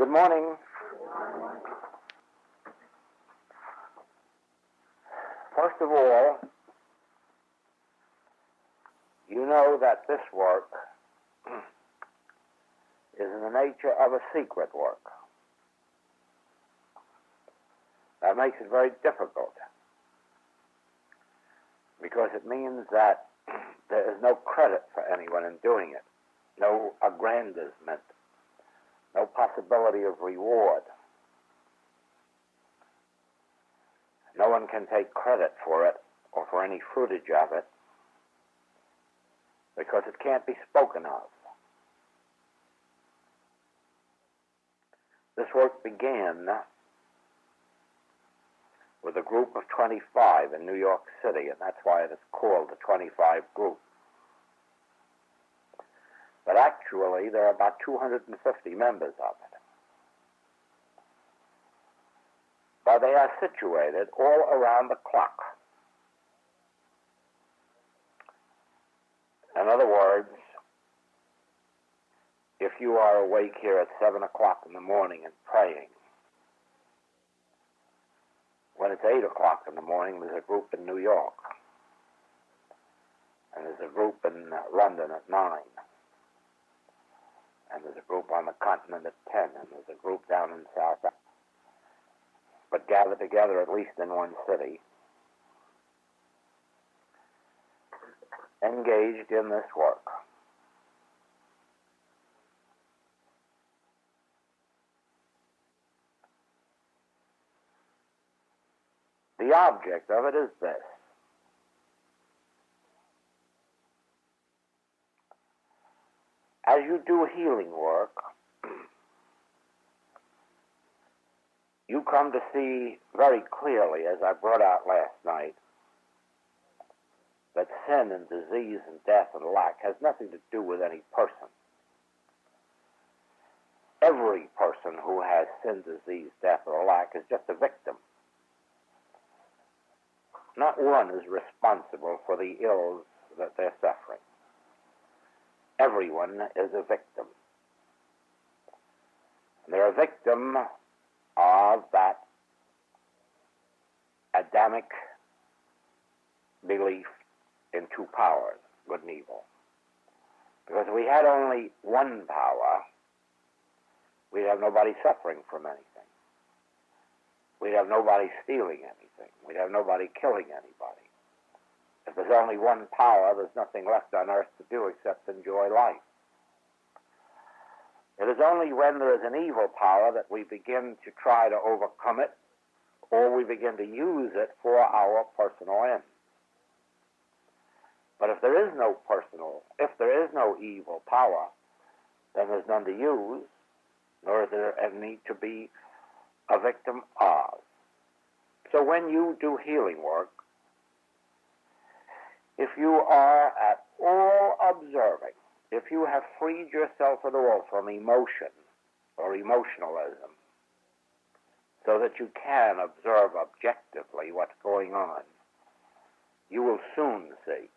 Good morning. First of all, you know that this work is in the nature of a secret work. That makes it very difficult because it means that there is no credit for anyone in doing it, no aggrandizement, no possibility of reward. No one can take credit for it or for any fruitage of it because it can't be spoken of. This work began with a group of 25 in New York City, and that's why it is called the 25 Group. But actually, there are about 250 members of it. But they are situated all around the clock. In other words, if you are awake here at 7 o'clock in the morning and praying, when it's 8 o'clock in the morning, there's a group in New York. And there's a group in London at 9. And there's a group on the continent at 10. And there's a group down in South Africa. But gathered together at least in one city, engaged in this work. The object of it is this. As you do healing work, you come to see very clearly, as I brought out last night, that sin and disease and death and lack has nothing to do with any person. Every person who has sin, disease, death, or lack is just a victim. Not one is responsible for the ills that they're suffering. Everyone is a victim. They're a victim of that Adamic belief in two powers, good and evil. Because if we had only one power, we'd have nobody suffering from anything. We'd have nobody stealing anything. We'd have nobody killing anybody. If there's only one power, there's nothing left on earth to do except enjoy life. It is only when there is an evil power that we begin to try to overcome it, or we begin to use it for our personal ends. But if there is no evil power, then there's none to use, nor is there any need to be a victim of. So when you do healing work, if you are at all observing, if you have freed yourself at all from emotion or emotionalism, so that you can observe objectively what's going on, you will soon see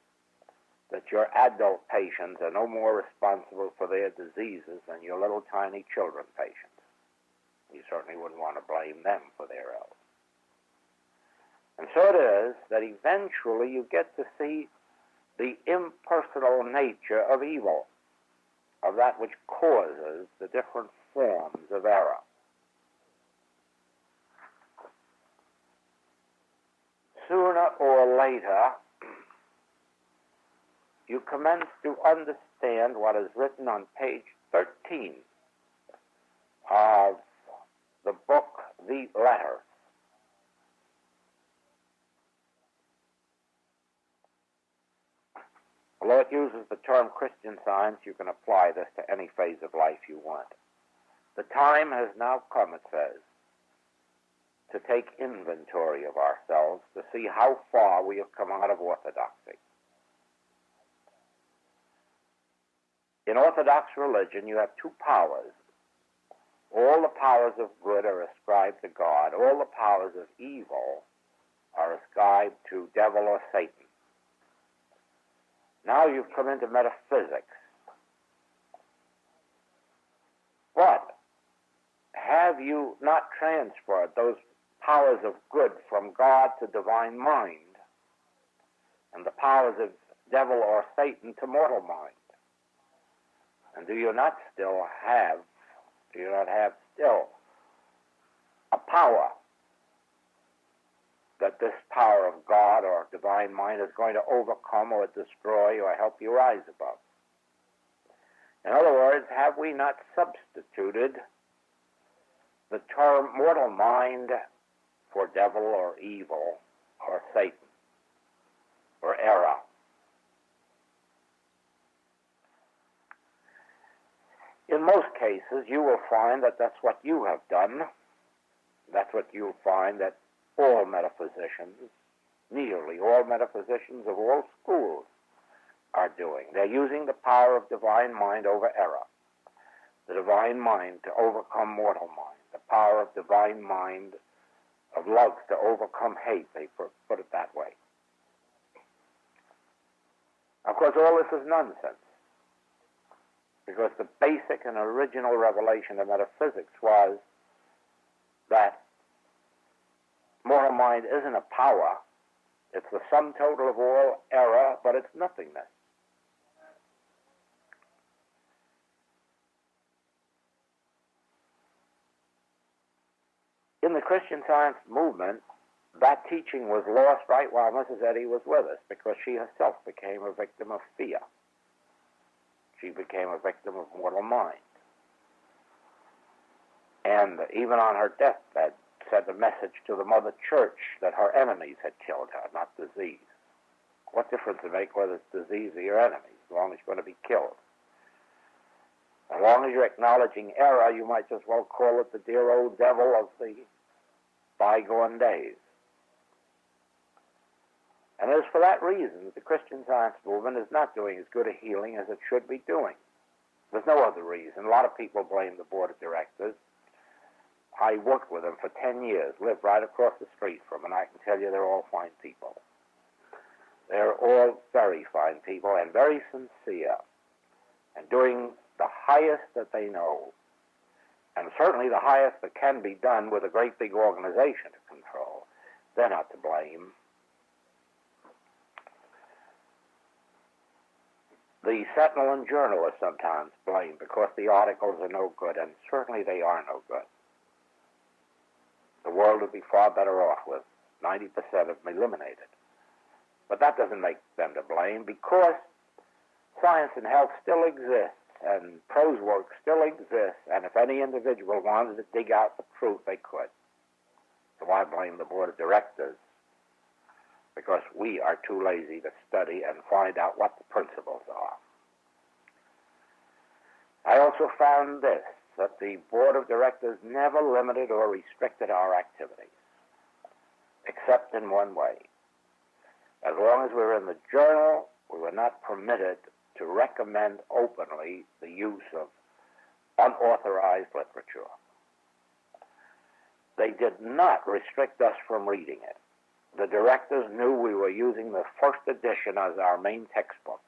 that your adult patients are no more responsible for their diseases than your little tiny children patients. You certainly wouldn't want to blame them for their ills. And so it is that eventually you get to see the impersonal nature of evil, of that which causes the different forms of error. Sooner or later, you commence to understand what is written on page 13 of the book, The Letter. Although it uses the term Christian Science, you can apply this to any phase of life you want. The time has now come, it says, to take inventory of ourselves to see how far we have come out of orthodoxy. In Orthodox religion, you have two powers. All the powers of good are ascribed to God. All the powers of evil are ascribed to devil or Satan. Now you've come into metaphysics. But have you not transferred those powers of good from God to divine mind, and the powers of devil or Satan to mortal mind? And do you not have still a power that this power of God or divine mind is going to overcome or destroy or help you rise above? In other words, have we not substituted the term mortal mind for devil or evil or Satan or error? In most cases, you will find that that's what you have done. That's what you'll find that all metaphysicians, nearly all metaphysicians of all schools, are doing. They're using the power of divine mind over error, the divine mind to overcome mortal mind, the power of divine mind of love to overcome hate, they put it that way. Of course, all this is nonsense, because the basic and original revelation of metaphysics was that mortal mind isn't a power. It's the sum total of all error, but it's nothingness. In the Christian Science movement, that teaching was lost right while Mrs. Eddy was with us, because she herself became a victim of fear. She became a victim of mortal mind. And even on her deathbed, sent a message to the Mother Church that her enemies had killed her, not disease. What difference does it make whether it's disease or your enemy, as long as you're going to be killed? As long as you're acknowledging error, you might just well call it the dear old devil of the bygone days. And it is for that reason that the Christian Science movement is not doing as good a healing as it should be doing. There's no other reason. A lot of people blame the board of directors. I worked with them for 10 years, lived right across the street from them, and I can tell you they're all fine people. They're all very fine people and very sincere and doing the highest that they know, and certainly the highest that can be done with a great big organization to control. They're not to blame. The Sentinel and Journal are sometimes blamed because the articles are no good, and certainly they are no good. The world would be far better off with 90% of them eliminated. But that doesn't make them to blame, because science and health still exists, and prose work still exists, and if any individual wanted to dig out the truth, they could. So I blame the board of directors, because we are too lazy to study and find out what the principles are. I also found this, that the board of directors never limited or restricted our activities, except in one way. As long as we were in the journal, we were not permitted to recommend openly the use of unauthorized literature. They did not restrict us from reading it. The directors knew we were using the first edition as our main textbook.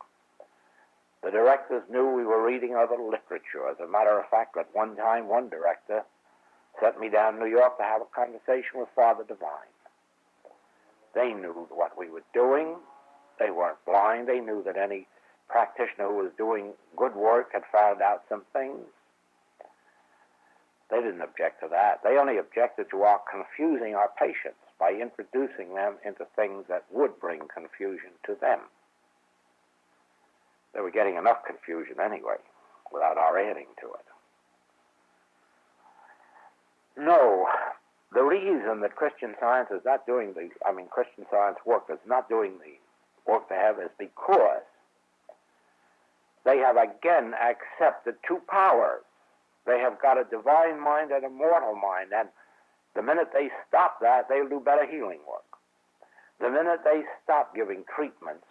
The directors knew we were reading other literature. As a matter of fact, at one time, one director sent me down to New York to have a conversation with Father Divine. They knew what we were doing. They weren't blind. They knew that any practitioner who was doing good work had found out some things. They didn't object to that. They only objected to our confusing our patients by introducing them into things that would bring confusion to them. They were getting enough confusion anyway, without our adding to it. No, the reason that Christian Science is not doing Christian Science work is not doing the work they have is because they have again accepted two powers. They have got a divine mind and a mortal mind, and the minute they stop that, they'll do better healing work. The minute they stop giving treatments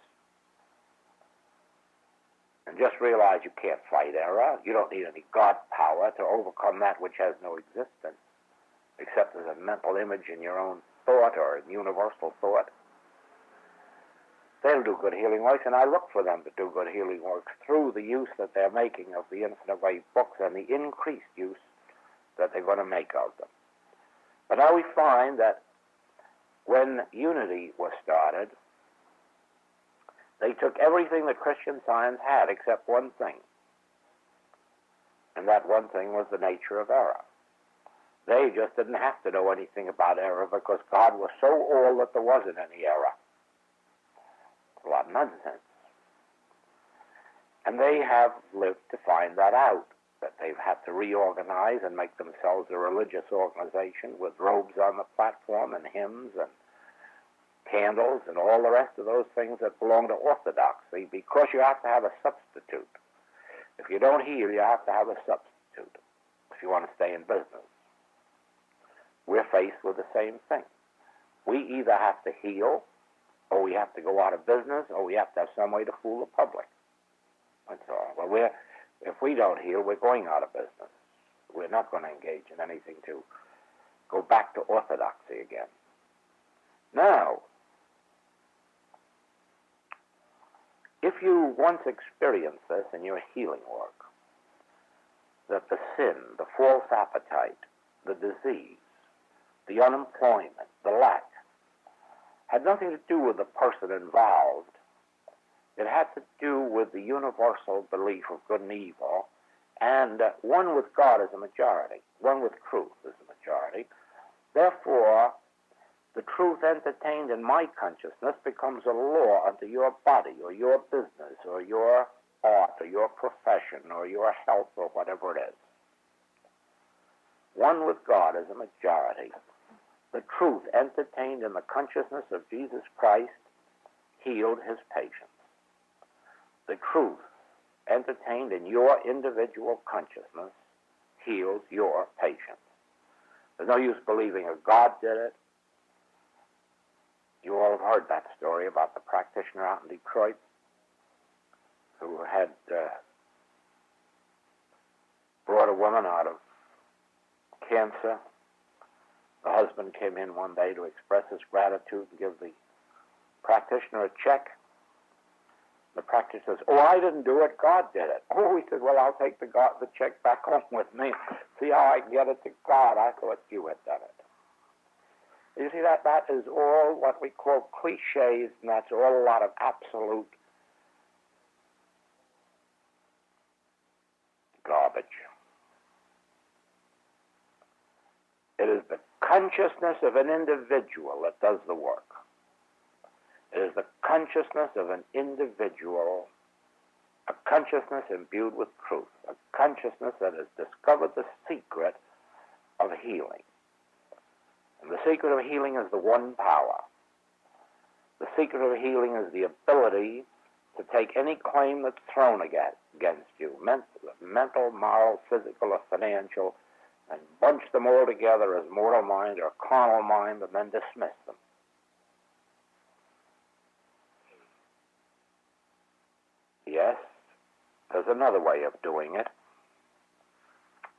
and just realize you can't fight error, you don't need any God power to overcome that which has no existence, except as a mental image in your own thought or in universal thought, they'll do good healing works, and I look for them to do good healing works through the use that they're making of the Infinite Way books and the increased use that they're going to make of them. But now we find that when unity was started, they took everything that Christian Science had except one thing. And that one thing was the nature of error. They just didn't have to know anything about error because God was so all that there wasn't any error. It's a lot of nonsense. And they have lived to find that out, that they've had to reorganize and make themselves a religious organization with robes on the platform and hymns and candles and all the rest of those things that belong to orthodoxy, because you have to have a substitute. If you don't heal, you have to have a substitute if you want to stay in business. We're faced with the same thing. We either have to heal, or we have to go out of business, or we have to have some way to fool the public. That's all. Well, if we don't heal, we're going out of business. We're not going to engage in anything to go back to orthodoxy again. Now, if you once experienced this in your healing work, that the sin, the false appetite, the disease, the unemployment, the lack, had nothing to do with the person involved. It had to do with the universal belief of good and evil, and one with God as a majority, one with truth as a majority. Therefore, the truth entertained in my consciousness becomes a law unto your body or your business or your art or your profession or your health or whatever it is. One with God as a majority. The truth entertained in the consciousness of Jesus Christ healed his patients. The truth entertained in your individual consciousness heals your patients. There's no use believing a God did it. You all have heard that story about the practitioner out in Detroit who had brought a woman out of cancer. The husband came in one day to express his gratitude and give the practitioner a check. The practitioner says, "Oh, I didn't do it, God did it." Oh, he said, "Well, I'll take the check back home with me, see how I can get it to God. I thought you had done it." You see, that is all what we call cliches, and that's all a lot of absolute garbage. It is the consciousness of an individual that does the work. It is the consciousness of an individual, a consciousness imbued with truth, a consciousness that has discovered the secret of healing. And the secret of healing is the one power. The secret of healing is the ability to take any claim that's thrown against you, mental, moral, physical, or financial, and bunch them all together as mortal mind or carnal mind, and then dismiss them. Yes, there's another way of doing it.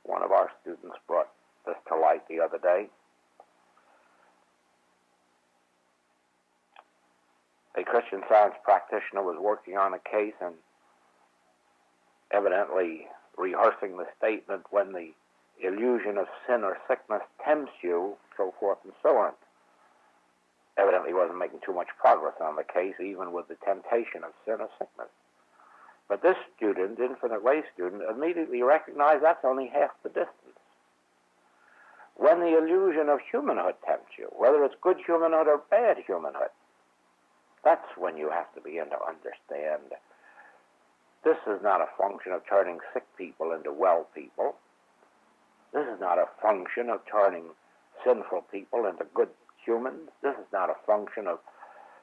One of our students brought this to light the other day. A Christian Science practitioner was working on a case and evidently rehearsing the statement, "When the illusion of sin or sickness tempts you," so forth and so on. Evidently wasn't making too much progress on the case, even with the temptation of sin or sickness. But this student, infinite way student, immediately recognized that's only half the distance. When the illusion of humanhood tempts you, whether it's good humanhood or bad humanhood, that's when you have to begin to understand this is not a function of turning sick people into well people. This is not a function of turning sinful people into good humans. This is not a function of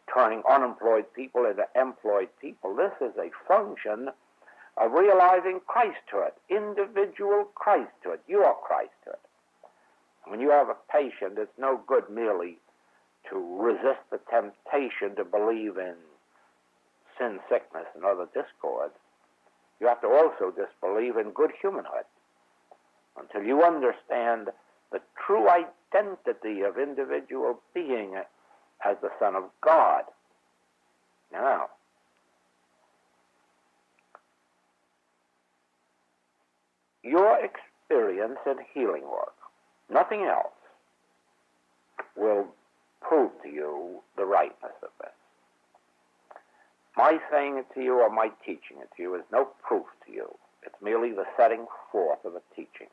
turning unemployed people into employed people. This is a function of realizing Christhood, individual Christhood, your Christhood. When you have a patient, it's no good merely to resist the temptation to believe in sin, sickness, and other discords. You have to also disbelieve in good humanhood until you understand the true identity of individual being as the Son of God. Now, your experience in healing work. Nothing else will prove to you the rightness of this. My saying it to you or my teaching it to you is no proof to you. It's merely the setting forth of a teaching.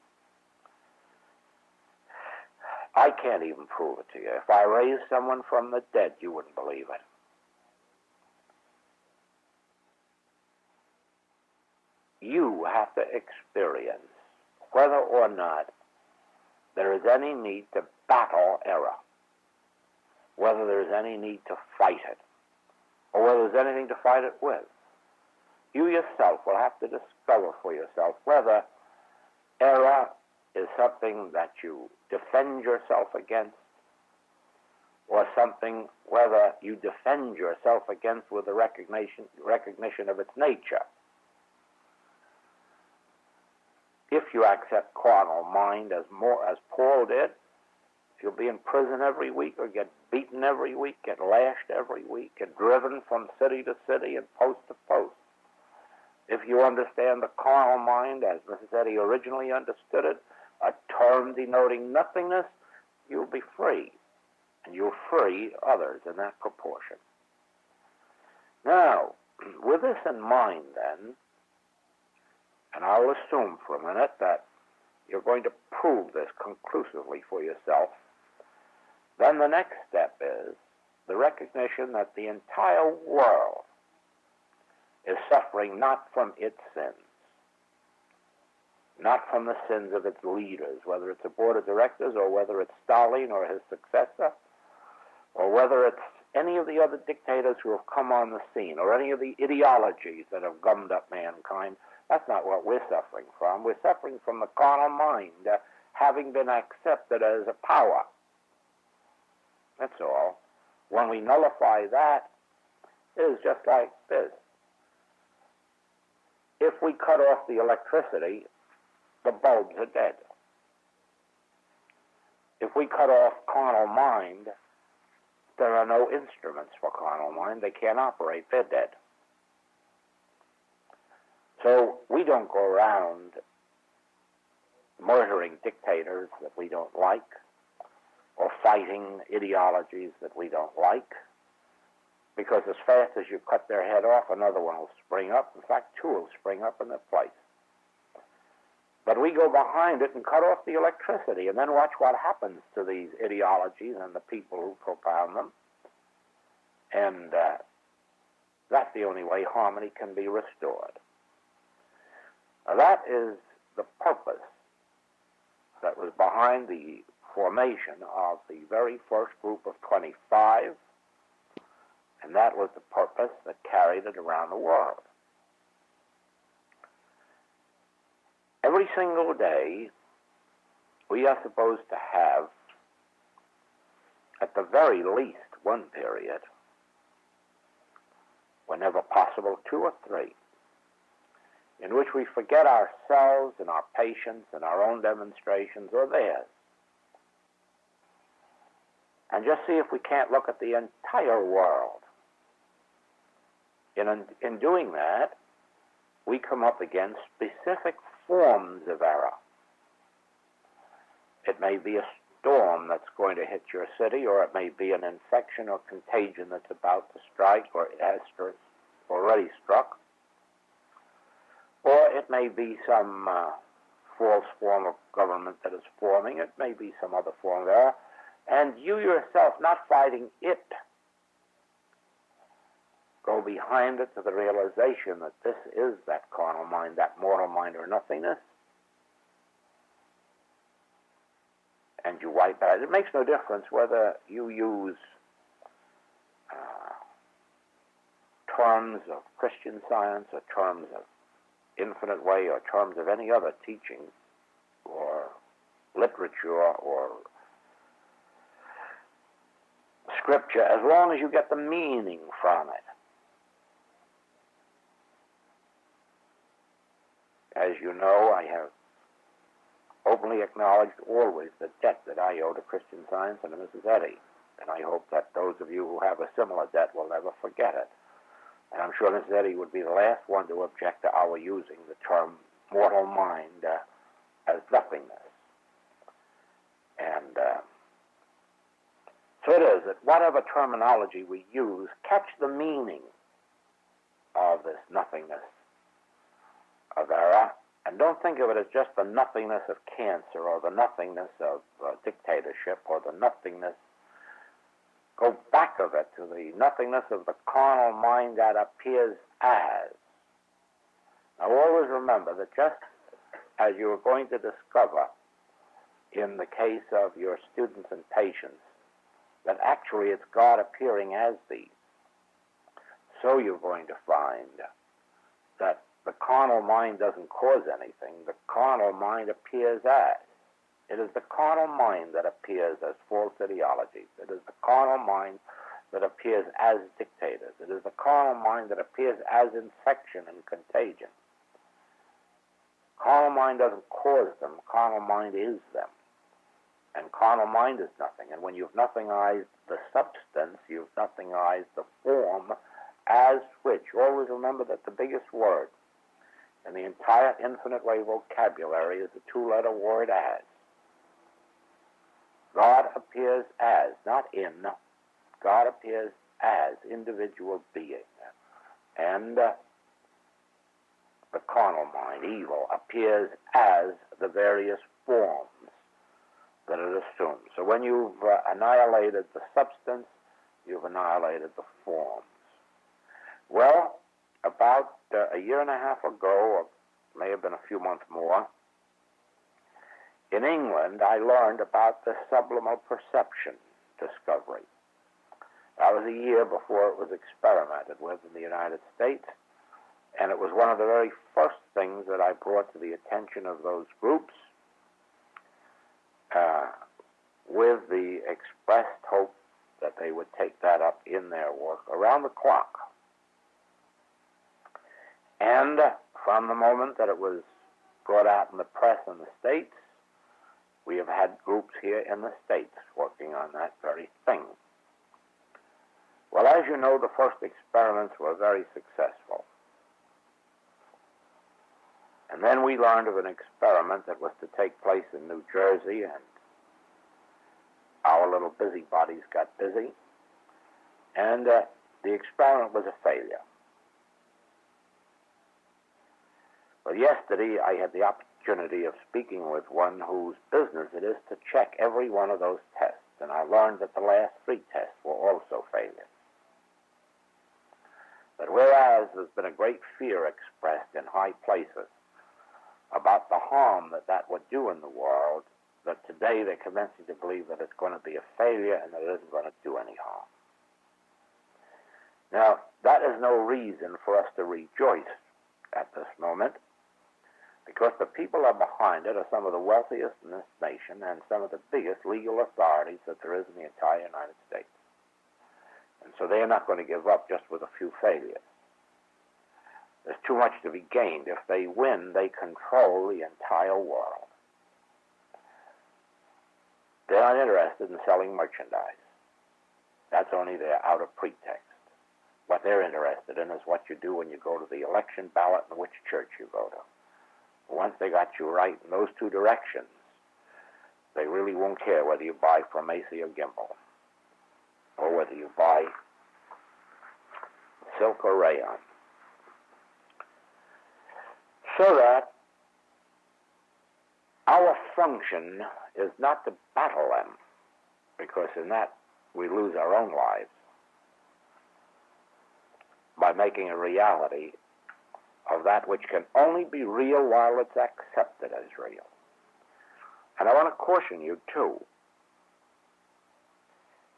I can't even prove it to you. If I raised someone from the dead, you wouldn't believe it. You have to experience whether or not there is any need to battle error, whether there is any need to fight it, or whether there's anything to fight it with. You yourself will have to discover for yourself whether error is something that you defend yourself against, or something whether you defend yourself against with the recognition of its nature. If you accept carnal mind as Paul did, you'll be in prison every week, or get beaten every week, get lashed every week, get driven from city to city and post to post. If you understand the carnal mind as Mrs. Eddy originally understood it, a term denoting nothingness, you'll be free, and you'll free others in that proportion. Now, with this in mind then, and I'll assume for a minute that you're going to prove this conclusively for yourself, then the next step is the recognition that the entire world is suffering not from its sins, not from the sins of its leaders, whether it's a board of directors or whether it's Stalin or his successor, or whether it's any of the other dictators who have come on the scene, or any of the ideologies that have gummed up mankind. That's not what we're suffering from. We're suffering from the carnal mind having been accepted as a power. That's all. When we nullify that, it is just like this. If we cut off the electricity, the bulbs are dead. If we cut off carnal mind, there are no instruments for carnal mind. They can't operate. They're dead. So we don't go around murdering dictators that we don't like, or fighting ideologies that we don't like, because as fast as you cut their head off, another one will spring up. In fact, two will spring up in their place. But we go behind it and cut off the electricity, and then watch what happens to these ideologies and the people who propound them. And that's the only way harmony can be restored. Now, that is the purpose that was behind the formation of the very first group of 25, and that was the purpose that carried it around the world. Every single day, we are supposed to have, at the very least, one period, whenever possible, 2 or 3, in which we forget ourselves and our patients and our own demonstrations or theirs, and just see if we can't look at the entire world. In doing that, we come up against specific forms of error. It may be a storm that's going to hit your city, or it may be an infection or contagion that's about to strike, or it has already struck, or it may be some false form of government that is forming. It may be some other form of error, and you yourself, not fighting it, go behind it to the realization that this is that carnal mind, that mortal mind or nothingness, and you wipe out. It makes no difference whether you use terms of Christian Science or terms of infinite way or terms of any other teaching or literature or scripture, as long as you get the meaning from it. As you know, I have openly acknowledged always the debt that I owe to Christian Science and to Mrs. Eddy, and I hope that those of you who have a similar debt will never forget it. And I'm sure Mrs. Eddy would be the last one to object to our using the term mortal mind as nothing. whatever terminology we use, catch the meaning of this nothingness of error, and don't think of it as just the nothingness of cancer or the nothingness of dictatorship or the nothingness. Go back of it to the nothingness of the carnal mind that appears as. Now always remember that just as you are going to discover in the case of your students and patients that actually it's God appearing as these, so you're going to find that the carnal mind doesn't cause anything. The carnal mind appears as. It is the carnal mind that appears as false ideologies. It is the carnal mind that appears as dictators. It is the carnal mind that appears as infection and contagion. Carnal mind doesn't cause them. Carnal mind is them. And carnal mind is nothing. And when you've nothingized the substance, you've nothingized the form, as which, always remember that the biggest word in the entire infinite way vocabulary is the two-letter word as. God appears as, not in. God appears as individual being. And the carnal mind, evil, appears as the various forms that it assumes. So when you've annihilated the substance, you've annihilated the forms. Well, about a year and a half ago, or may have been a few months more, in England, I learned about the subliminal perception discovery. That was a year before it was experimented with in the United States, and it was one of the very first things that I brought to the attention of those groups with the expressed hope that they would take that up in their work around the clock. And from the moment that it was brought out in the press in the States, we have had groups here in the States working on that very thing. Well, as you know, the first experiments were very successful. And then we learned of an experiment that was to take place in New Jersey, and our little busybodies got busy, and the experiment was a failure. Well, yesterday I had the opportunity of speaking with one whose business it is to check every one of those tests, and I learned that the last 3 tests were also failures. But whereas there's been a great fear expressed in high places about the harm that that would do in the world, that today they're commencing to believe that it's going to be a failure and that it isn't going to do any harm. Now, that is no reason for us to rejoice at this moment, because the people are behind it are some of the wealthiest in this nation and some of the biggest legal authorities that there is in the entire United States. And so they are not going to give up just with a few failures. There's too much to be gained. If they win, they control the entire world. They're not interested in selling merchandise. That's only their outer pretext. What they're interested in is what you do when you go to the election ballot and which church you go to. Once they got you right in those 2 directions, they really won't care whether you buy from Macy or Gimble, or whether you buy silk or rayon. So that our function is not to battle them, because in that we lose our own lives by making a reality of that which can only be real while it's accepted as real. And I want to caution you, too,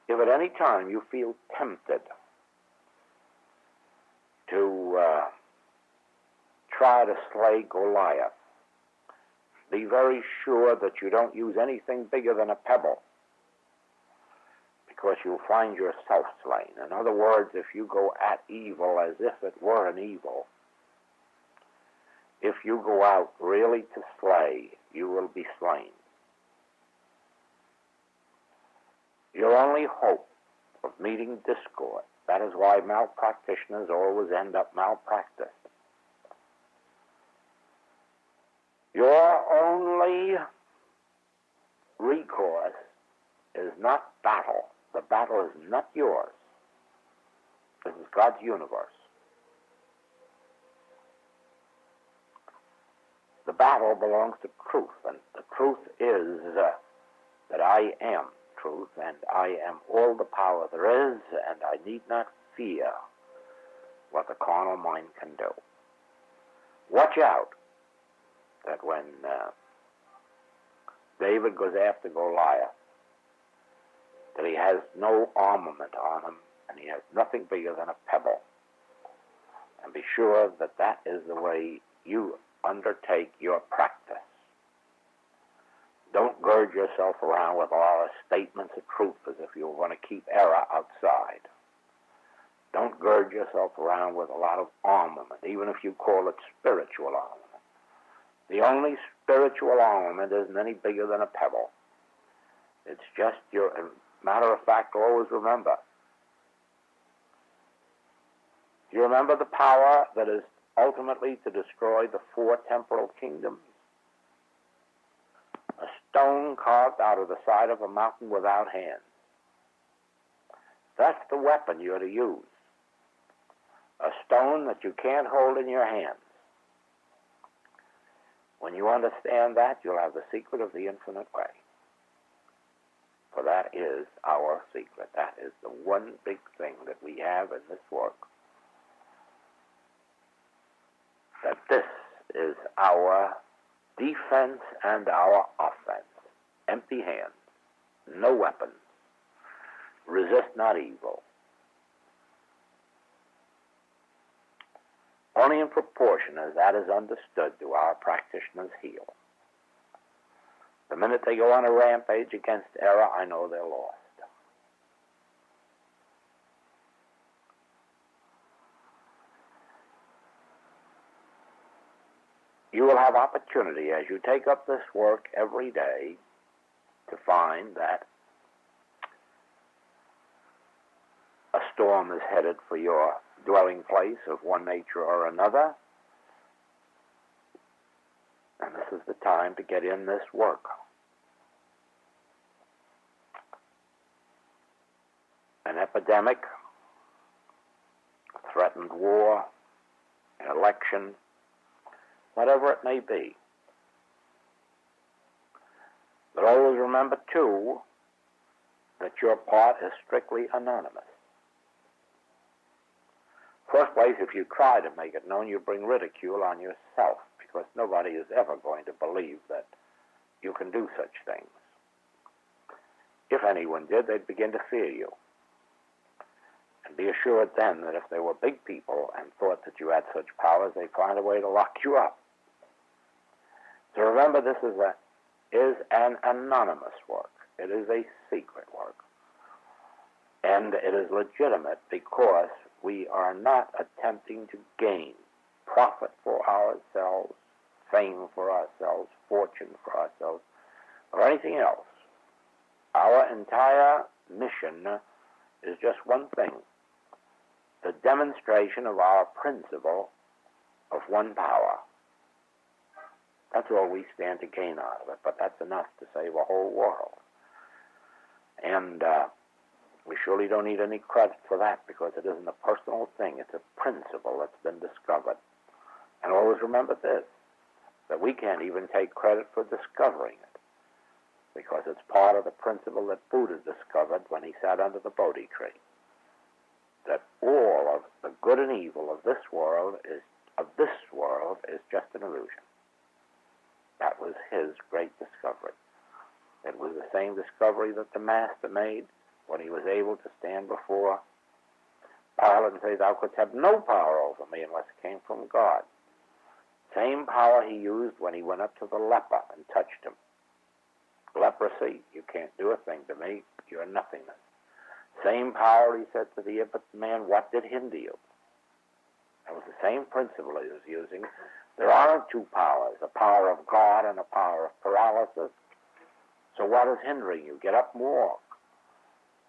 if at any time you feel tempted to try to slay Goliath, be very sure that you don't use anything bigger than a pebble, because you'll find yourself slain. In other words, if you go at evil as if it were an evil, if you go out really to slay, you will be slain. Your only hope of meeting discord, that is why malpractitioners always end up malpracticed. Your only recourse is not battle, The battle is not yours. This is God's universe. The battle belongs to truth, and the truth is that I am truth, and I am all the power there is, and I need not fear what the carnal mind can do. Watch out that when David goes after Goliath, that he has no armament on him, and he has nothing bigger than a pebble. And be sure that that is the way you undertake your practice. Don't gird yourself around with a lot of statements of truth as if you want to keep error outside. Don't gird yourself around with a lot of armament, even if you call it spiritual armament. The only spiritual armament isn't any bigger than a pebble. It's just your, matter of fact, always remember. You remember the power that is ultimately to destroy the 4 temporal kingdoms? A stone carved out of the side of a mountain without hands. That's the weapon you're to use. A stone that you can't hold in your hands. When you understand that, you'll have the secret of the infinite way. For that is our secret. That is the one big thing that we have in this work. That this is our defense and our offense. Empty hands, no weapons. Resist not evil. Only in proportion as that is understood do our practitioners heal. The minute they go on a rampage against error, I know they're lost. You will have opportunity as you take up this work every day to find that a storm is headed for your dwelling place of one nature or another. And this is the time to get in this work. An epidemic, a threatened war, an election, whatever it may be. But always remember, too, that your part is strictly anonymous. First place, if you try to make it known, you bring ridicule on yourself, because nobody is ever going to believe that you can do such things. If anyone did, they'd begin to fear you. And be assured then that if they were big people and thought that you had such powers, they'd find a way to lock you up. So remember, this is an anonymous work. It is a secret work. And it is legitimate because we are not attempting to gain profit for ourselves, fame for ourselves, fortune for ourselves, or anything else. Our entire mission is just one thing: the demonstration of our principle of one power. That's all we stand to gain out of it, but that's enough to save a whole world. And we surely don't need any credit for that, because it isn't a personal thing. It's a principle that's been discovered. And always remember this, that we can't even take credit for discovering it, because it's part of the principle that Buddha discovered when he sat under the Bodhi tree, that all of the good and evil of this world is just an illusion. That was his great discovery. It was the same discovery that the Master made when he was able to stand before Pilate and say, "Thou couldst have no power over me unless it came from God." Same power he used when he went up to the leper and touched him. Leprosy, you can't do a thing to me, you're nothingness. Same power he said to the impotent man, "What did hinder you?" That was the same principle he was using. There aren't two powers, a power of God and a power of paralysis. So what is hindering you? Get up and walk.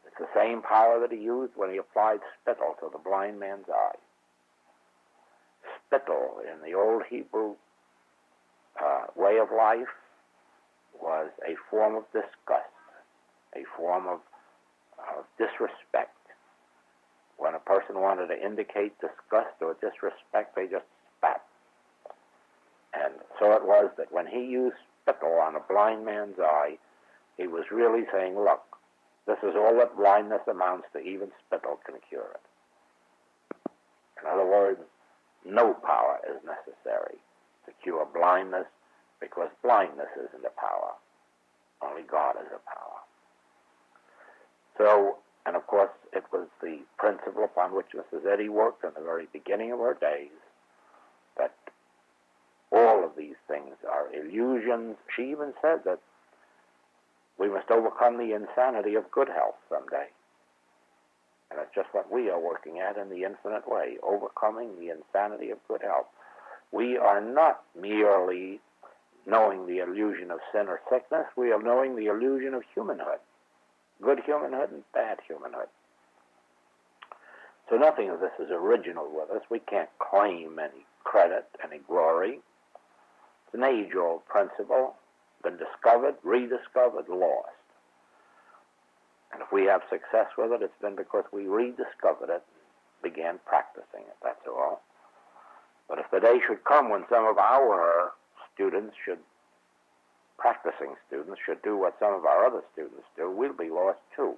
It's the same power that he used when he applied spittle to the blind man's eye. Spittle in the old Hebrew way of life was a form of disgust, a form of disrespect. When a person wanted to indicate disgust or disrespect, they just spat. And so it was that when he used spittle on a blind man's eye, he was really saying, look, this is all that blindness amounts to. Even spittle can cure it. In other words, no power is necessary to cure blindness, because blindness isn't a power. Only God is a power. So, and of course, it was the principle upon which Mrs. Eddy worked in the very beginning of her days, that all of these things are illusions. She even said that we must overcome the insanity of good health someday. And that's just what we are working at in the infinite way, overcoming the insanity of good health. We are not merely knowing the illusion of sin or sickness, we are knowing the illusion of humanhood, good humanhood and bad humanhood. So nothing of this is original with us. We can't claim any credit, any glory. It's an age-old principle, been discovered, rediscovered, lost. And if we have success with it, it's been because we rediscovered it and began practicing it, that's all. But if the day should come when some of our practicing students should do what some of our other students do, we'll be lost too.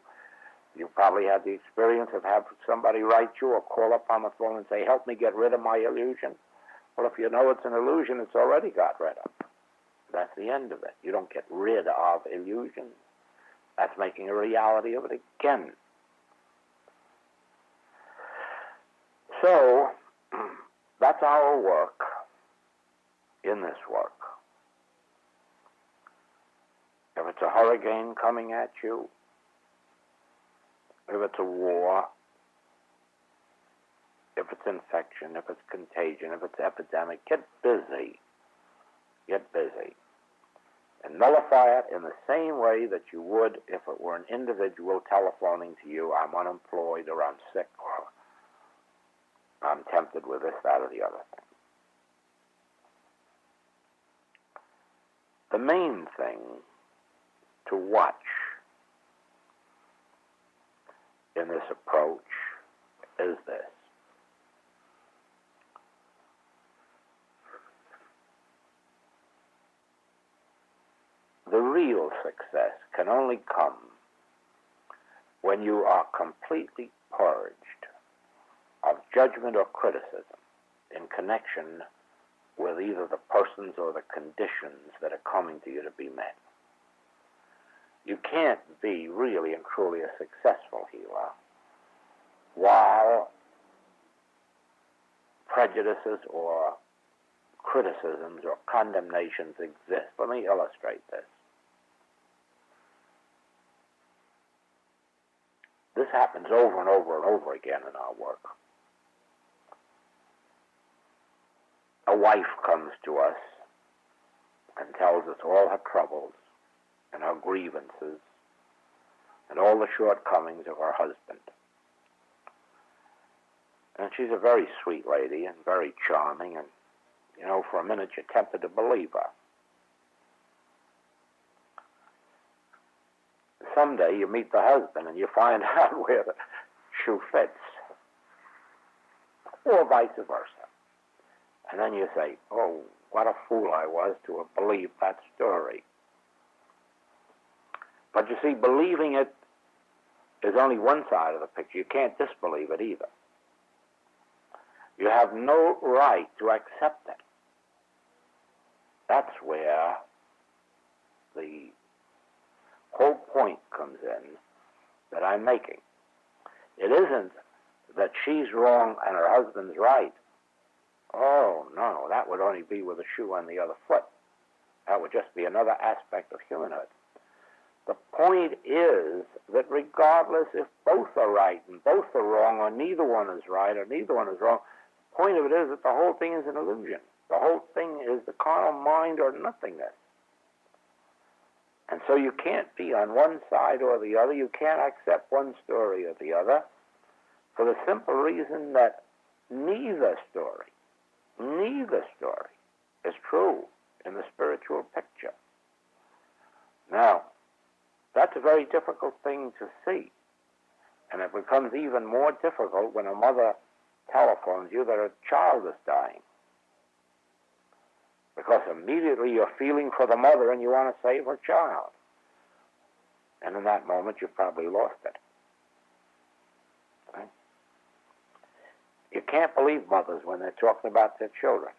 You probably had the experience of having somebody write you or call up on the phone and say, help me get rid of my illusion. Well, if you know it's an illusion, it's already got rid of. That's the end of it. You don't get rid of illusions. That's making a reality of it again. So, that's our work in this work. If it's a hurricane coming at you, if it's a war, if it's infection, if it's contagion, if it's epidemic, get busy. Get busy. And nullify it in the same way that you would if it were an individual telephoning to you, I'm unemployed, or I'm sick, or I'm tempted with this, that, or the other thing. The main thing to watch in this approach is this. The real success can only come when you are completely purged of judgment or criticism in connection with either the persons or the conditions that are coming to you to be met. You can't be really and truly a successful healer while prejudices or criticisms or condemnations exist. Let me illustrate this. This happens over and over and over again in our work. A wife comes to us and tells us all her troubles and her grievances and all the shortcomings of her husband. And she's a very sweet lady and very charming, and, you know, for a minute you're tempted to believe her. Someday you meet the husband and you find out where the shoe fits, or vice versa. And then you say, oh, what a fool I was to have believed that story. But you see, believing it is only one side of the picture. You can't disbelieve it either. You have no right to accept it. That's where the whole point comes in that I'm making. It isn't that she's wrong and her husband's right. Oh, no, that would only be with a shoe on the other foot. That would just be another aspect of humanhood. The point is that regardless if both are right and both are wrong, or neither one is right or neither one is wrong, the point of it is that the whole thing is an illusion. The whole thing is the carnal mind or nothingness. And so you can't be on one side or the other. You can't accept one story or the other for the simple reason that neither story is true in the spiritual picture. Now, that's a very difficult thing to see. And it becomes even more difficult when a mother telephones you that a child is dying. Because immediately you're feeling for the mother and you want to save her child. And in that moment, you probably lost it. Right? You can't believe mothers when they're talking about their children.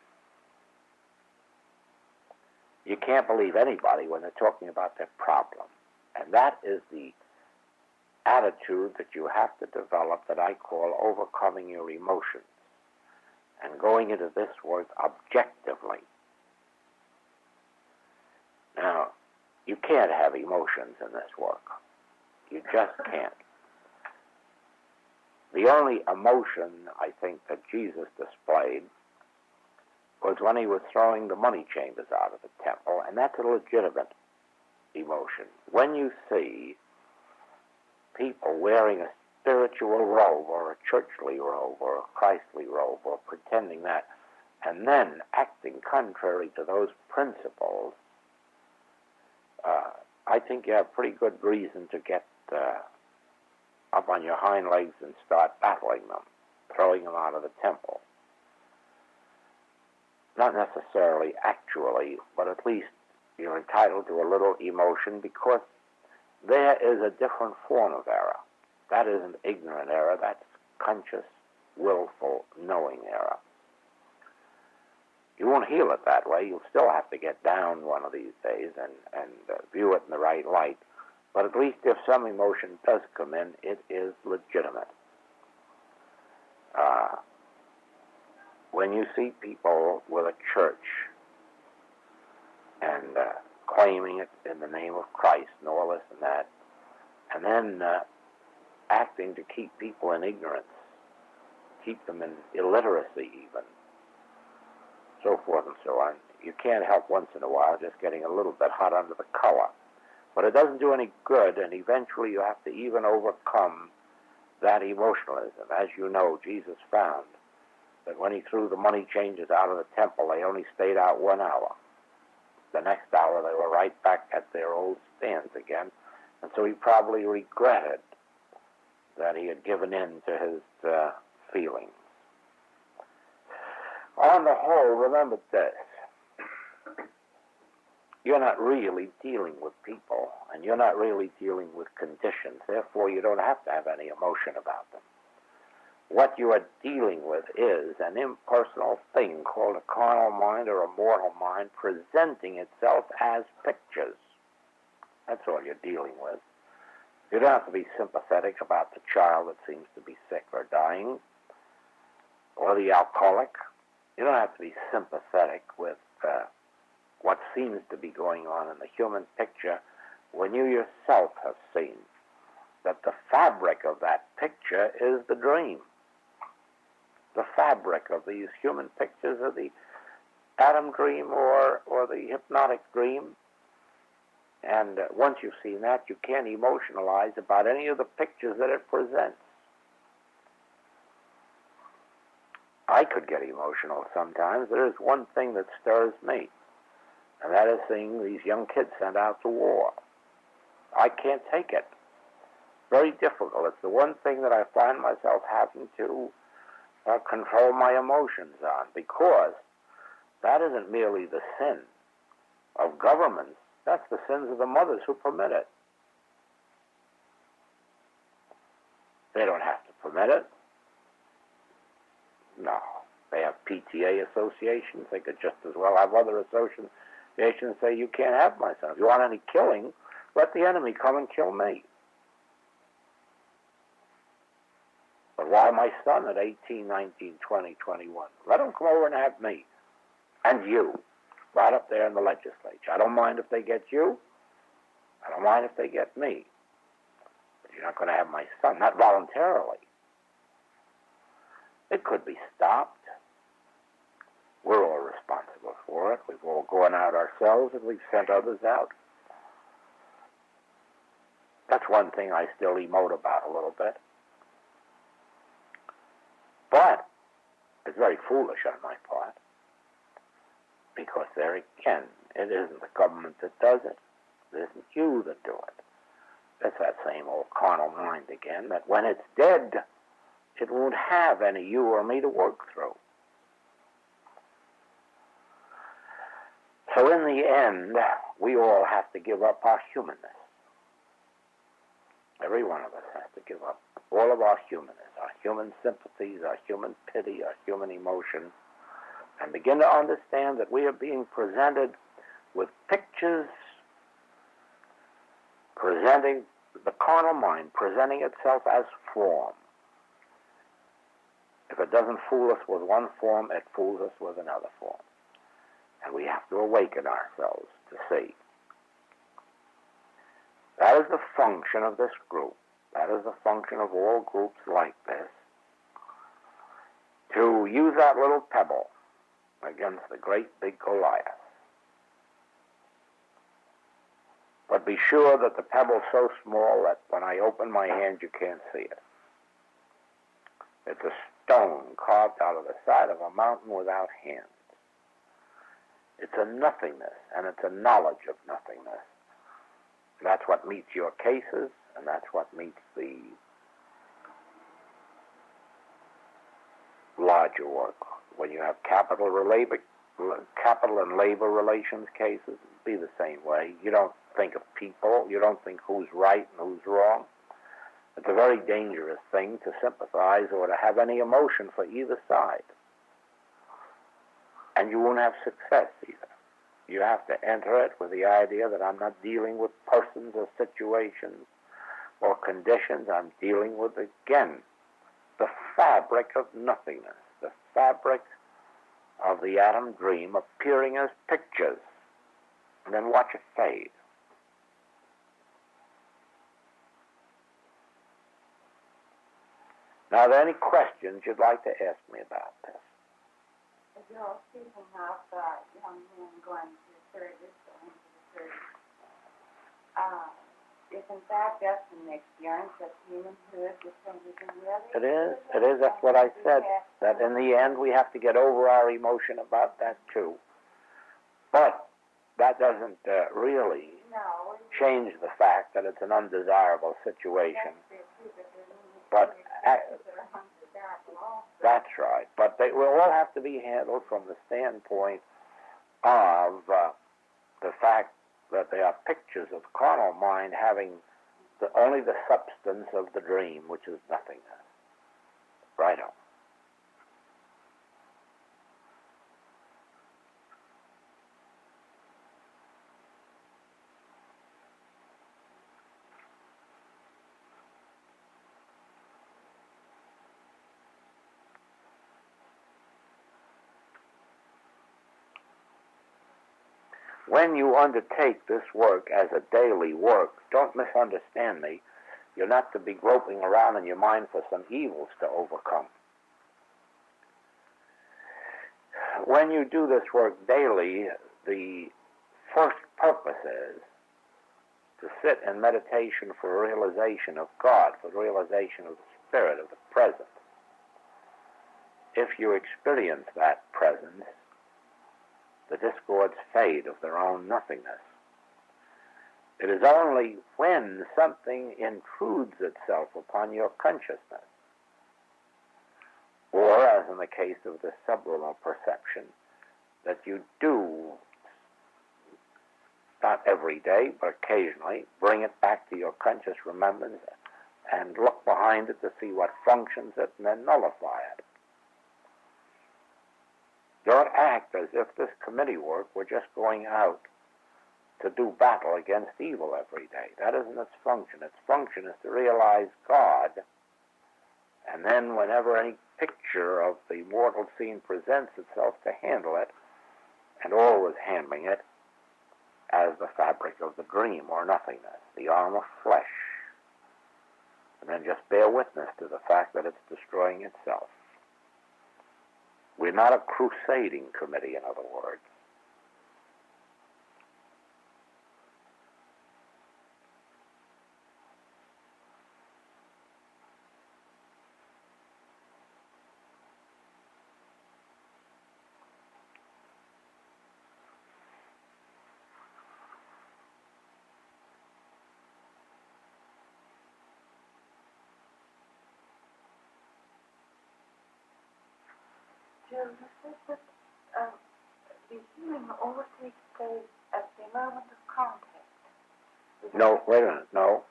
You can't believe anybody when they're talking about their problem. And that is the attitude that you have to develop that I call overcoming your emotions and going into this work objectively. Now, you can't have emotions in this work. You just can't. The only emotion, I think, that Jesus displayed was when he was throwing the money changers out of the temple, and that's a legitimate emotion. When you see people wearing a spiritual robe or a churchly robe or a Christly robe or pretending that, and then acting contrary to those principles, I think you have pretty good reason to get up on your hind legs and start battling them, throwing them out of the temple. Not necessarily actually, but at least you're entitled to a little emotion because there is a different form of error. That isn't ignorant error, that's conscious, willful, knowing error. You won't heal it that way. You'll still have to get down one of these days and view it in the right light. But at least if some emotion does come in, it is legitimate. When you see people with a church and claiming it in the name of Christ and all this and that, and then acting to keep people in ignorance, keep them in illiteracy even, so forth and so on, you can't help once in a while just getting a little bit hot under the collar. But it doesn't do any good, and eventually you have to even overcome that emotionalism. As you know, Jesus found that when he threw the money changers out of the temple, they only stayed out 1 hour. The next hour, they were right back at their old stands again, and so he probably regretted that he had given in to his feelings. On the whole, remember this. You're not really dealing with people, and you're not really dealing with conditions. Therefore, you don't have to have any emotion about them. What you are dealing with is an impersonal thing called a carnal mind or a mortal mind presenting itself as pictures. That's all you're dealing with. You don't have to be sympathetic about the child that seems to be sick or dying, or the alcoholic. You don't have to be sympathetic with what seems to be going on in the human picture when you yourself have seen that the fabric of that picture is the dream. The fabric of these human pictures are the Adam dream or the hypnotic dream. And once you've seen that, you can't emotionalize about any of the pictures that it presents. I could get emotional sometimes. There is one thing that stirs me, and that is seeing these young kids sent out to war. I can't take it. Very difficult. It's the one thing that I find myself having to control my emotions on, because that isn't merely the sin of governments. That's the sins of the mothers who permit it. They don't have to permit it. No. They have PTA associations. They could just as well have other associations say, you can't have my son. If you want any killing, let the enemy come and kill me. But why my son at 18, 19, 20, 21? Let him come over and have me. And you. Right up there in the legislature. I don't mind if they get you. I don't mind if they get me. But you're not going to have my son. Not voluntarily. It could be stopped. We're all responsible for it. We've all gone out ourselves and we've sent others out. That's one thing I still emote about a little bit. But it's very foolish on my part. Because there again, it isn't the government that does it. It isn't you that do it. It's that same old carnal mind again, that when it's dead, it won't have any you or me to work through. So in the end, we all have to give up our humanness. Every one of us has to give up all of our humanness, our human sympathies, our human pity, our human emotion, and begin to understand that we are being presented with pictures presenting the carnal mind, presenting itself as form. If it doesn't fool us with one form, it fools us with another form. And we have to awaken ourselves to see. That is the function of this group. That is the function of all groups like this. To use that little pebble against the great big Goliath. But be sure that the pebble's so small that when I open my hand you can't see it. It's a stone carved out of the side of a mountain without hands. It's a nothingness, and it's a knowledge of nothingness. That's what meets your cases, and that's what meets the larger work. When you have capital and labor relations cases, it'll be the same way. You don't think of people. You don't think who's right and who's wrong. It's a very dangerous thing to sympathize or to have any emotion for either side. And you won't have success either. You have to enter it with the idea that I'm not dealing with persons or situations or conditions. I'm dealing with, again, the fabric of nothingness, the fabric of the atom dream appearing as pictures, and then watch it fade. Now, are there any questions you'd like to ask me about this? You're speaking of young men going to the service or into the service. Is in fact that's the next yearning of humanhood, the thing we can really... It is, that's what I said, that in the end we have to get over our emotion about that too. But that doesn't really change the fact that it's an undesirable situation. But that's right. But they will all have to be handled from the standpoint of the fact that they are pictures of carnal mind having only the substance of the dream, which is nothingness. Right on. When you undertake this work as a daily work, don't misunderstand me. You're not to be groping around in your mind for some evils to overcome. When you do this work daily, the first purpose is to sit in meditation for realization of God, for realization of the Spirit, of the present. If you experience that presence, the discords fade of their own nothingness. It is only when something intrudes itself upon your consciousness, or as in the case of the subliminal perception, that you do, not every day, but occasionally, bring it back to your conscious remembrance and look behind it to see what functions it and then nullify it. Don't act as if this committee work were just going out to do battle against evil every day. That isn't its function. Its function is to realize God, and then whenever any picture of the mortal scene presents itself, to handle it, and always handling it as the fabric of the dream or nothingness, the arm of flesh, and then just bear witness to the fact that it's destroying itself. We're not a crusading committee, in other words. you said that the healing always takes place at the moment of contact. No, wait a minute, no.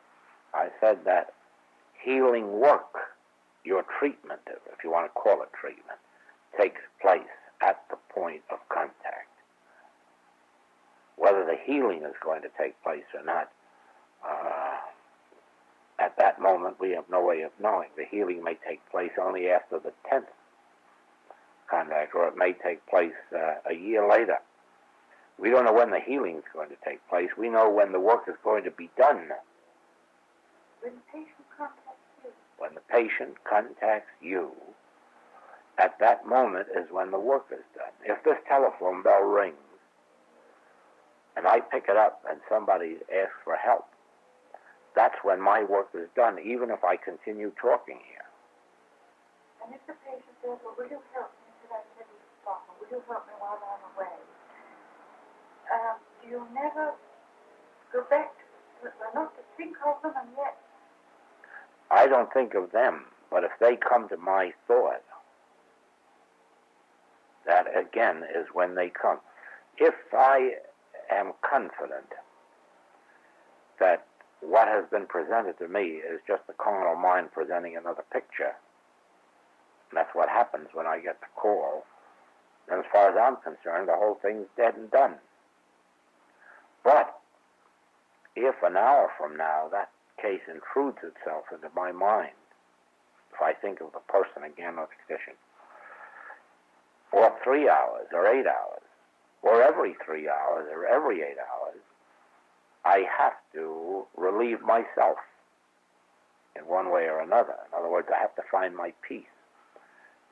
I said that healing work, your treatment, if you want to call it treatment, takes place at the point of contact. Whether the healing is going to take place or not, at that moment we have no way of knowing. The healing may take place only after the 10th contact, or it may take place a year later. We don't know when the healing is going to take place. We know when the work is going to be done. When the patient contacts you. When the patient contacts you, at that moment is when the work is done. If this telephone bell rings and I pick it up and somebody asks for help, that's when my work is done, even if I continue talking here. And if the patient says, well, will you help me to that heavy spot? Will you help me while I'm away? Do you never go back to, not to think of them, and yet? I don't think of them, but if they come to my thought, that again is when they come. If I am confident that what has been presented to me is just the carnal mind presenting another picture, and that's what happens when I get the call, then as far as I'm concerned, the whole thing's dead and done. But if an hour from now that case intrudes itself into my mind, if I think of the person again or the condition, or 3 hours or 8 hours, or every 3 hours or every 8 hours, I have to relieve myself in one way or another. In other words, I have to find my peace.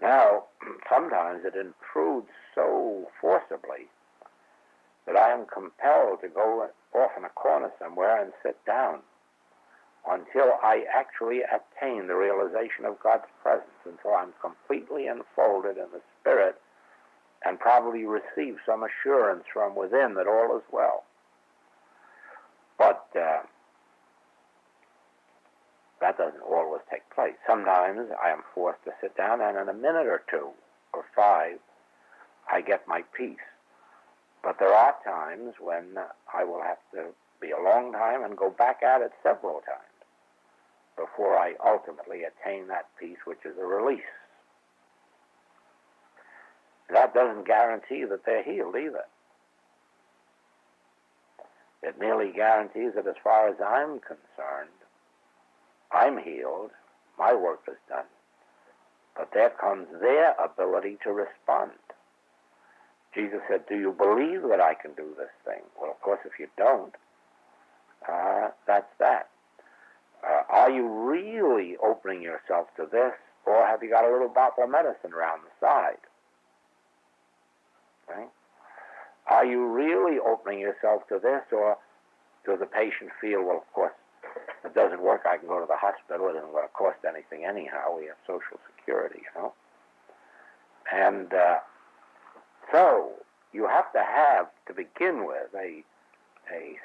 Now, sometimes it intrudes so forcibly that I am compelled to go off in a corner somewhere and sit down until I actually attain the realization of God's presence, until I'm completely enfolded in the Spirit and probably receive some assurance from within that all is well. But that doesn't always take place. Sometimes I am forced to sit down, and in a minute or 2 or 5, I get my peace. But there are times when I will have to be a long time and go back at it several times before I ultimately attain that peace, which is a release. That doesn't guarantee that they're healed either. It merely guarantees that as far as I'm concerned, I'm healed, my work is done. But there comes their ability to respond. Jesus said, do you believe that I can do this thing? Well, of course, if you don't, that's that. Are you really opening yourself to this, or have you got a little bottle of medicine around the side? Okay? Are you really opening yourself to this, or does the patient feel, well, of course, if it doesn't work, I can go to the hospital. It isn't going to cost anything anyhow. We have Social Security, you know. And so you have to have, to begin with, a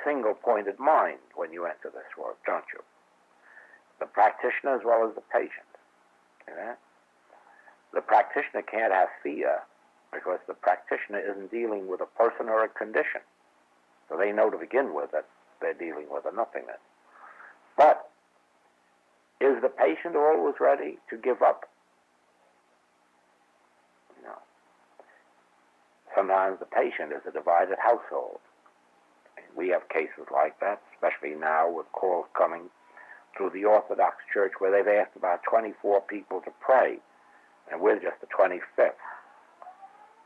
single-pointed mind when you enter this work, don't you? The practitioner as well as the patient. Okay? The practitioner can't have fear because the practitioner isn't dealing with a person or a condition. So they know to begin with that they're dealing with a nothingness. But is the patient always ready to give up? No. Sometimes the patient is a divided household. We have cases like that, especially now with calls coming through the Orthodox Church where they've asked about 24 people to pray, and we're just the 25th.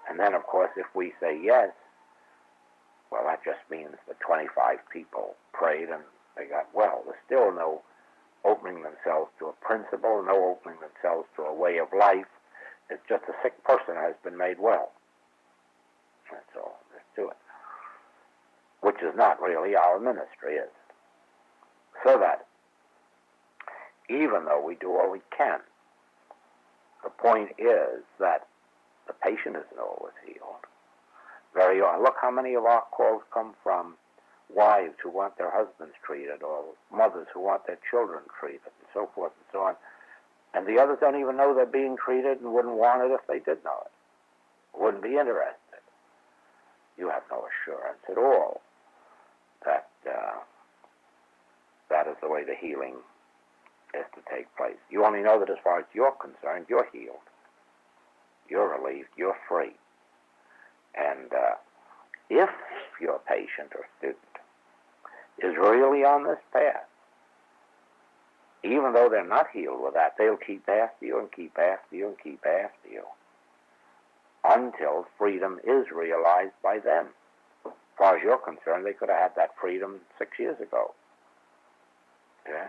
And then, of course, if we say yes, well, that just means that 25 people prayed and they got well. There's still no opening themselves to a principle, no opening themselves to a way of life. It's just a sick person has been made well. That's all there's to it. Which is not really our ministry, is it? So that even though we do all we can, the point is that the patient isn't always healed. Very often, look how many of our calls come from wives who want their husbands treated, or mothers who want their children treated, and so forth and so on. And the others don't even know they're being treated and wouldn't want it if they did know it. wouldn't be interested. You have no assurance at all that that is the way the healing is to take place. You only know that as far as you're concerned, you're healed. You're relieved. You're free. And if your patient or student is really on this path, even though they're not healed with that, they'll keep after you and keep after you and keep after you until freedom is realized by them. As far as you're concerned, they could have had that freedom 6 years ago. Okay?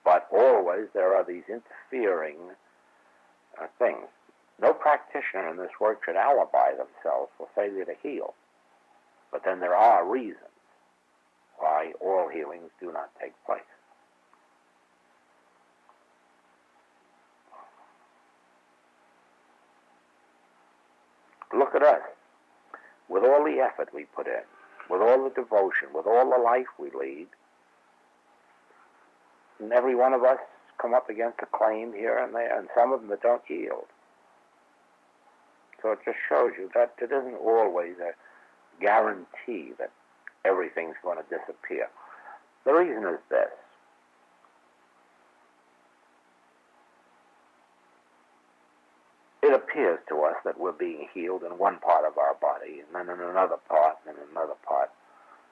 But always there are these interfering things. No practitioner in this work should alibi themselves for failure to heal. But then there are reasons why all healings do not take place. Look at us. With all the effort we put in, with all the devotion, with all the life we lead, and every one of us come up against a claim here and there, and some of them that don't yield. So it just shows you that it isn't always a guarantee that everything's going to disappear. The reason is this. It appears to us that we're being healed in one part of our body, and then in another part, and in another part.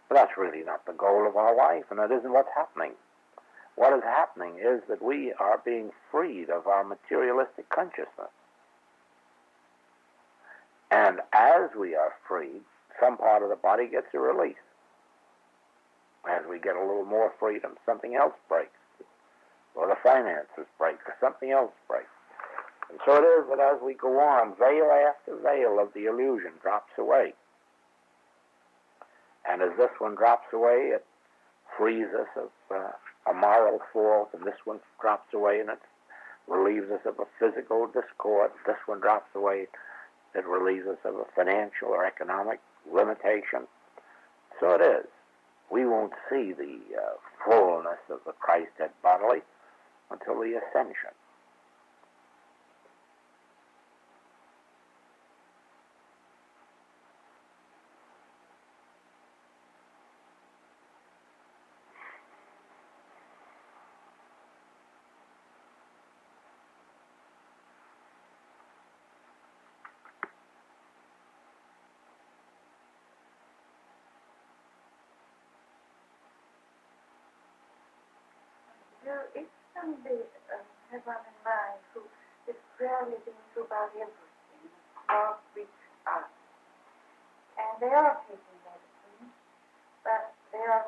But that's really not the goal of our life, and that isn't what's happening. What is happening is that we are being freed of our materialistic consciousness. And as we are freed, some part of the body gets a release. As we get a little more freedom, something else breaks. Or the finances break, or something else breaks. And so it is that as we go on, veil after veil of the illusion drops away. And as this one drops away, it frees us of a moral fault, and this one drops away, and it relieves us of a physical discord. This one drops away, it relieves us of a financial or economic limitation. So it is. We won't see the fullness of the Christ-head bodily until the ascension. If somebody has one in mind who is really been through about everything, all reached us, and they are taking medicine, but they are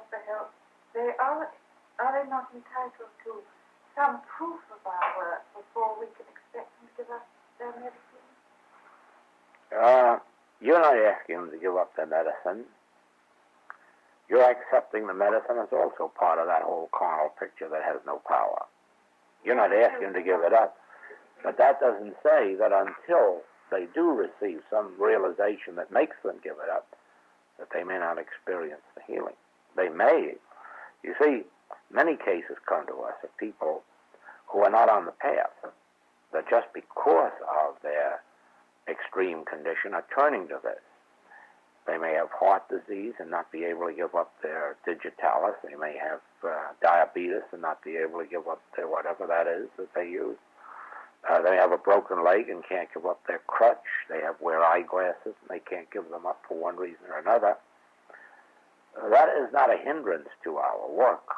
they not entitled to some proof of our work before we can expect them to give up their medicine? You're not asking them to give up their medicine. You're accepting the medicine as also part of that whole carnal picture that has no power. You're not asking them to give it up. But that doesn't say that until they do receive some realization that makes them give it up, that they may not experience the healing. They may. You see, many cases come to us of people who are not on the path, that just because of their extreme condition are turning to this. They may have heart disease and not be able to give up their digitalis. They may have diabetes and not be able to give up their whatever that is that they use. They have a broken leg and can't give up their crutch. They wear eyeglasses and they can't give them up for one reason or another. That is not a hindrance to our work.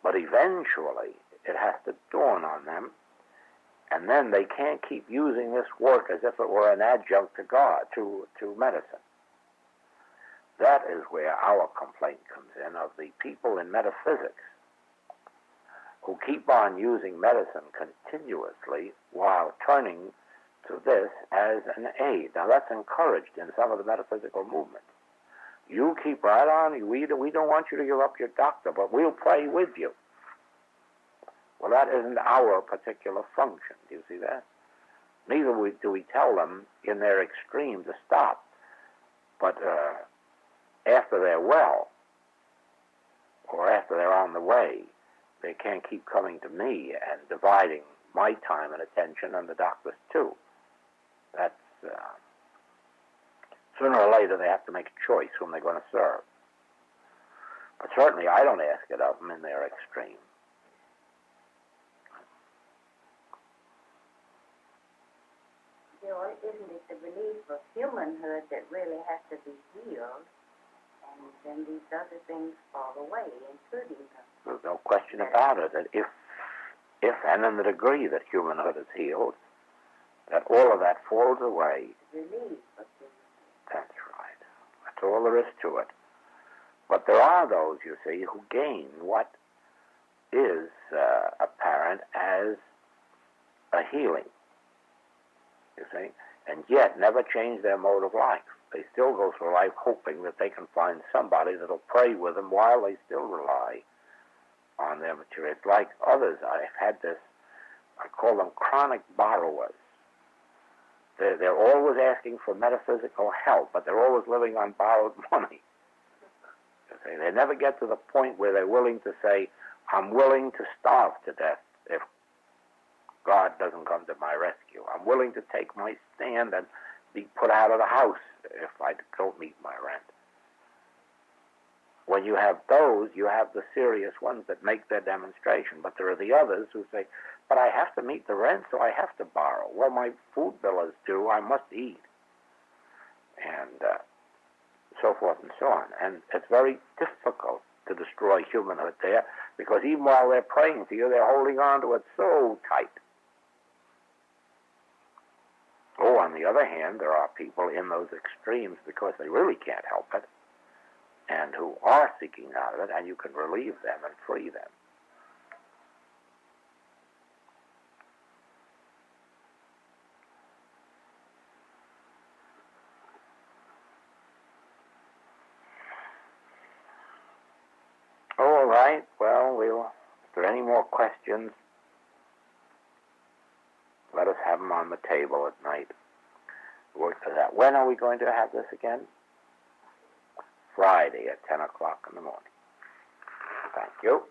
But eventually it has to dawn on them, and then they can't keep using this work as if it were an adjunct to God, to medicine. That is where our complaint comes in, of the people in metaphysics who keep on using medicine continuously while turning to this as an aid. Now that's encouraged in some of the metaphysical movements. You keep right on. We don't want you to give up your doctor, but we'll pray with you. Well, that isn't our particular function. Do you see that? Neither do we tell them in their extreme to stop. But after they're well, or after they're on the way, they can't keep coming to me and dividing my time and attention and the doctor's too. That's sooner or later they have to make a choice whom they're going to serve. But certainly I don't ask it of them in their extreme. Isn't it the belief of humanhood that really has to be healed, and then these other things fall away, including them? There's no question about it. That if and in the degree that humanhood is healed, that all of that falls away. Belief of humanhood. That's right. That's all there is to it. But there are those, you see, who gain what is apparent as a healing, you see, and yet never change their mode of life. They still go through life hoping that they can find somebody that'll pray with them while they still rely on their material. It's like others. I've had this, I call them chronic borrowers. They're always asking for metaphysical help, but they're always living on borrowed money. They never get to the point where they're willing to say, I'm willing to starve to death if God doesn't come to my rescue. I'm willing to take my stand and be put out of the house if I don't meet my rent. When you have those, you have the serious ones that make their demonstration. But there are the others who say, but I have to meet the rent, so I have to borrow. Well, my food bill is due. I must eat. And so forth and so on. And it's very difficult to destroy humanhood there, because even while they're praying to you, they're holding on to it so tight. Oh, on the other hand, there are people in those extremes because they really can't help it, and who are seeking out of it, and you can relieve them and free them. All right, well, if there are any more questions, let us have them on the table at night. Work for that. When are we going to have this again? Friday at 10 o'clock in the morning. Thank you.